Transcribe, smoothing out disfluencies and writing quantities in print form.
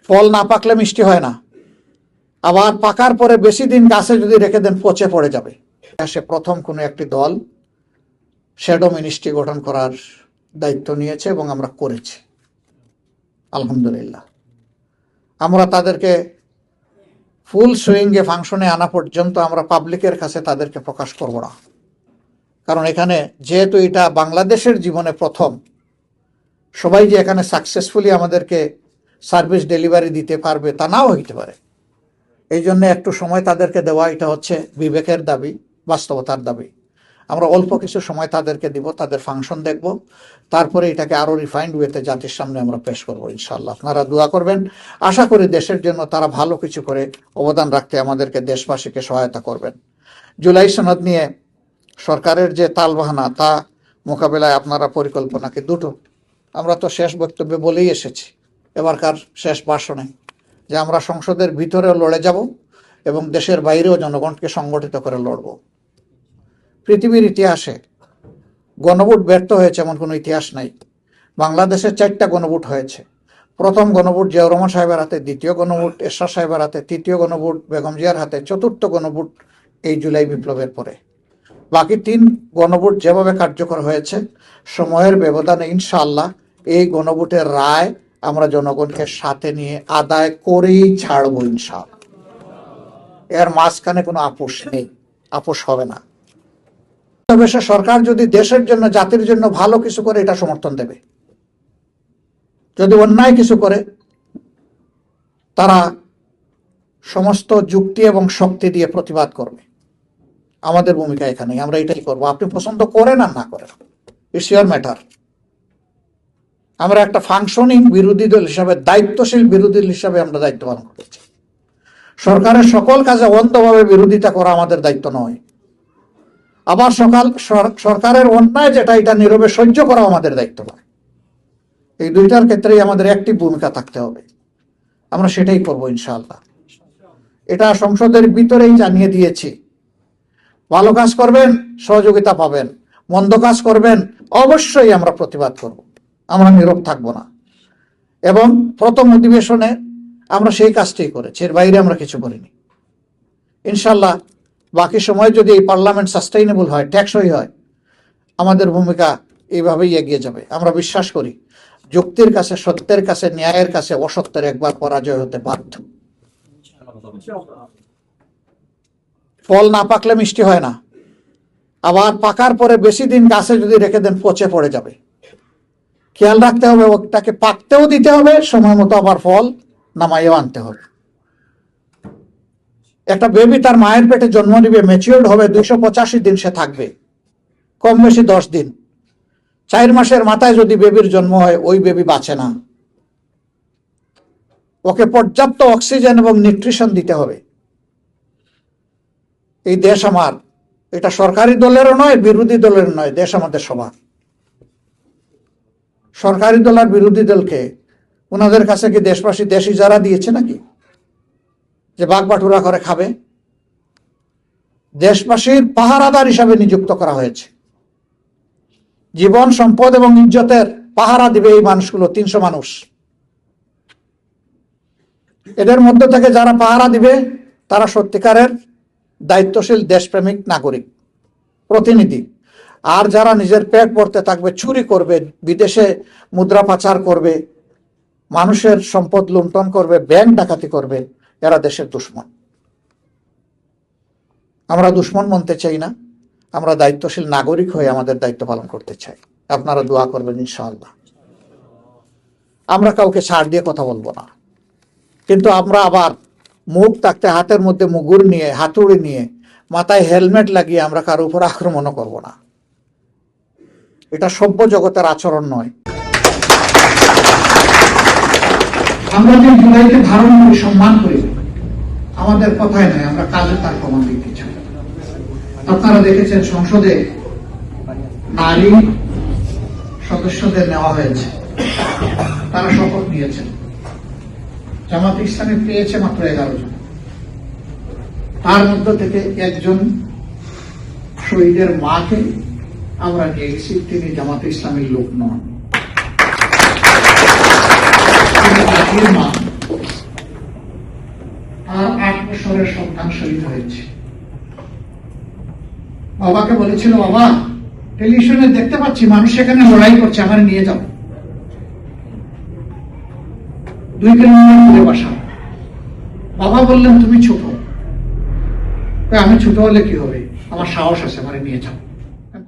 ফল না পাকলে মিষ্টি হয় না, আবার পাকার পরে বেশি দিন গাছে যদি রেখে দেন পচে পড়ে যাবে। সে প্রথম কোনো একটি দল শ্যাডো মিনিস্ট্রি গঠন করার দায়িত্ব নিয়েছে এবং আমরা করেছি আলহামদুলিল্লাহ। আমরা তাদেরকে ফুল সুইংয়ে ফাংশনে আনা পর্যন্ত আমরা পাবলিকের কাছে তাদেরকে প্রকাশ করব না, কারণ এখানে যেহেতু এটা বাংলাদেশের জীবনে প্রথম, সবাই যে এখানে সাকসেসফুলি আমাদেরকে সার্ভিস ডেলিভারি দিতে পারবে তা নাও হইতে পারে। এই জন্য একটু সময় তাদেরকে দেওয়া, এটা হচ্ছে বিবেকের দাবি, বাস্তবতার দাবি। আমরা অল্প কিছু সময় তাদেরকে দিব, তাদের ফাংশন দেখব, তারপরে এটাকে আরো রিফাইন্ড ওয়েতে জাতির সামনে আমরা পেশ করবো ইনশাআল্লাহ। আপনারা দোয়া করবেন, আশা করি দেশের জন্য তারা ভালো কিছু করে অবদান রাখতে আমাদেরকে, দেশবাসীকে সহায়তা করবেন। জুলাই সনদ নিয়ে সরকারের যে তালবাহানা তা মোকাবেলায় আপনারা পরিকল্পনাকে দুটো, আমরা তো শেষ বক্তব্যে বলেই এসেছি এবারকার শেষ ভাষণে, যে আমরা সংসদের ভিতরেও লড়ে যাব এবং দেশের বাইরেও জনগণকে সংগঠিত করে লড়ব। পৃথিবীর ইতিহাসে গণভোট ব্যর্থ হয়েছে এমন কোনো ইতিহাস নাই। বাংলাদেশে 4টা গণভোট হয়েছে। প্রথম গণভোট জিয়াউর রহমান সাহেবের হাতে, দ্বিতীয় গণভোট এরশাদ সাহেবের হাতে, তৃতীয় গণভোট বেগম জিয়ার হাতে, চতুর্থ গণভোট এই জুলাই বিপ্লবের পরে। বাকি 3 গণভোট যেভাবে কার্যকর হয়েছে, সময়ের ব্যবধানে ইনশাআল্লাহ এই গণভোটের রায় আমরা জনগণকে সাথে নিয়ে আদায় করেই ছাড়বো ইনশাআল্লাহ। এর মাঝখানে কোনো আপোষ নেই, আপোষ হবে না। তবে সে সরকার যদি দেশের জন্য, জাতির জন্য ভালো কিছু করে এটা সমর্থন দেবে, যদি অন্যায় কিছু করে তারা সমস্ত যুক্তি এবং শক্তি দিয়ে প্রতিবাদ করবে। আমাদের ভূমিকা এখানে, আমরা এটাই করবো। আপনি পছন্দ করেন আর না করেন, ইটস ইওর ম্যাটার। আমরা একটা ফাংশনিং বিরোধী দল হিসাবে, দায়িত্বশীল বিরোধী দল হিসাবে আমরা দায়িত্ব পালন করছি। সরকারের সকল কাজে অন্ধভাবে বিরোধিতা করা আমাদের দায়িত্ব নয়। আবার সরকারের অন্যায় যেটা, এটা নীরবে সহ্য করা আমাদের দায়িত্ব নয়। এই দুইটার ক্ষেত্রেই আমাদের একটি ভূমিকা থাকতে হবে, আমরা সেটাই করবো ইনশাআল্লাহ। এটা সংসদের ভিতরেই জানিয়ে দিয়েছি। ভালো কাজ করবেন, সহযোগিতা পাবেন, মন্দ কাজ করবেন, অবশ্যই আমরা প্রতিবাদ করব, আমরা নীরব থাকবো না। এবং প্রথম অধিবেশনে আমরা সেই কাজটাই করেছি, এর বাইরে আমরা কিছু করিনি। ইনশাআল্লাহ বাকি সময় যদি এই পার্লামেন্ট সাস্টেইনেবল হয়, টেকসই হয়, আমাদের ভূমিকা এইভাবেই এগিয়ে যাবে। আমরা বিশ্বাস করি যুক্তির কাছে, সত্যের কাছে, ন্যায়ের কাছে অসত্যের একবার পরাজয় হতে বাধ্য। ফল না পাকলে মিষ্টি হয় না, আবার পাকার পরে বেশি দিন গাছে যদি রেখে দেন পচে পড়ে যাবে। খেয়াল রাখতে হবে, ওটাকে পাকতেও দিতে হবে, সময় মতো আবার ফল নামাইও আনতে হবে। একটা বেবি তার মায়ের পেটে জন্ম নিবে, ম্যাচিওর্ড হবে 285 দিন সে থাকবে, কম বেশি 10 দিন। 4 মাসের মাথায় যদি বেবির জন্ম হয়, ওই বেবি বাঁচে না। ওকে পর্যাপ্ত অক্সিজেন এবং নিউট্রিশন দিতে হবে। এই দেশ আমার, এটা সরকারি দলেরও নয়, বিরোধী দলের নয়, দেশ আমাদের সবার। সরকারি দল আর বিরোধী দলকে ওনাদের কাছে কি দেশবাসী দেশ ইজারা দিয়েছে নাকি যে বাঘ বাটুরা করে খাবে? দেশবাসীর পাহারাদার হিসাবে নিযুক্ত করা হয়েছে। জীবন, সম্পদ এবং ইজ্জতের পাহারা দিবে এই মানুষগুলো, 300 মানুষ। এদের মধ্যে থেকে যারা পাহারা দিবে তারা সত্যিকারের দায়িত্বশীল দেশপ্রেমিক নাগরিক, প্রতিনিধি। আর যারা নিজের পেট ভরতে থাকবে, চুরি করবে, বিদেশে মুদ্রা পাচার করবে, মানুষের সম্পদ লুণ্ঠন করবে, ব্যাংক ডাকাতি করবে, এরা দেশের দুশ্মন। আমরা দুশ্মন মানতে চাই না, আমরা দায়িত্বশীল নাগরিক হয়ে আমাদের দায়িত্ব পালন করতে চাই। আপনারা দোয়া করবেন ইনশাআল্লাহ। আমরা কাউকে ছাড় দিয়ে কথা বলবো না, কিন্তু আমরা আবার মুখ থাকতে হাতের মধ্যে মুগুর নিয়ে, হাতুড়ি নিয়ে, মাথায় হেলমেট লাগিয়ে আমরা কারো উপর আক্রমণও করব না। এটা সভ্য জগতের আচরণ নয়। আমরা যে জুলাইকে ধারণ করি, সম্মান করি, আমাদের কথায় নয়, আমরা কাজে তার প্রমাণ দিতে চাই। আপনারা দেখেছেন সংসদে নারী সদস্যদের নেওয়া হয়েছে, তারা শপথ নিয়েছেন। জামাতে ইসলামী পেয়েছে মাত্র 11 জন। তার মধ্য থেকে একজন শহীদের মাকে আমরা নিয়ে গেছি, তিনি জামাতে ইসলামীর লোক নন, তিনি জাতির মা। বছরের সন্তান শহীদ হয়েছে। বাবাকে বলেছিল, বাবা টেলিভিশনে দেখতে পাচ্ছি মানুষ এখানে লড়াই করছে, আমার নিয়ে যাও, 2 কিলোমিটার দূরে বাসা। বাবা বললেন, তুমি ছোট। আমি ছোট হলে কি হবে, আমার সাহস আছে, আমার নিয়ে যাও।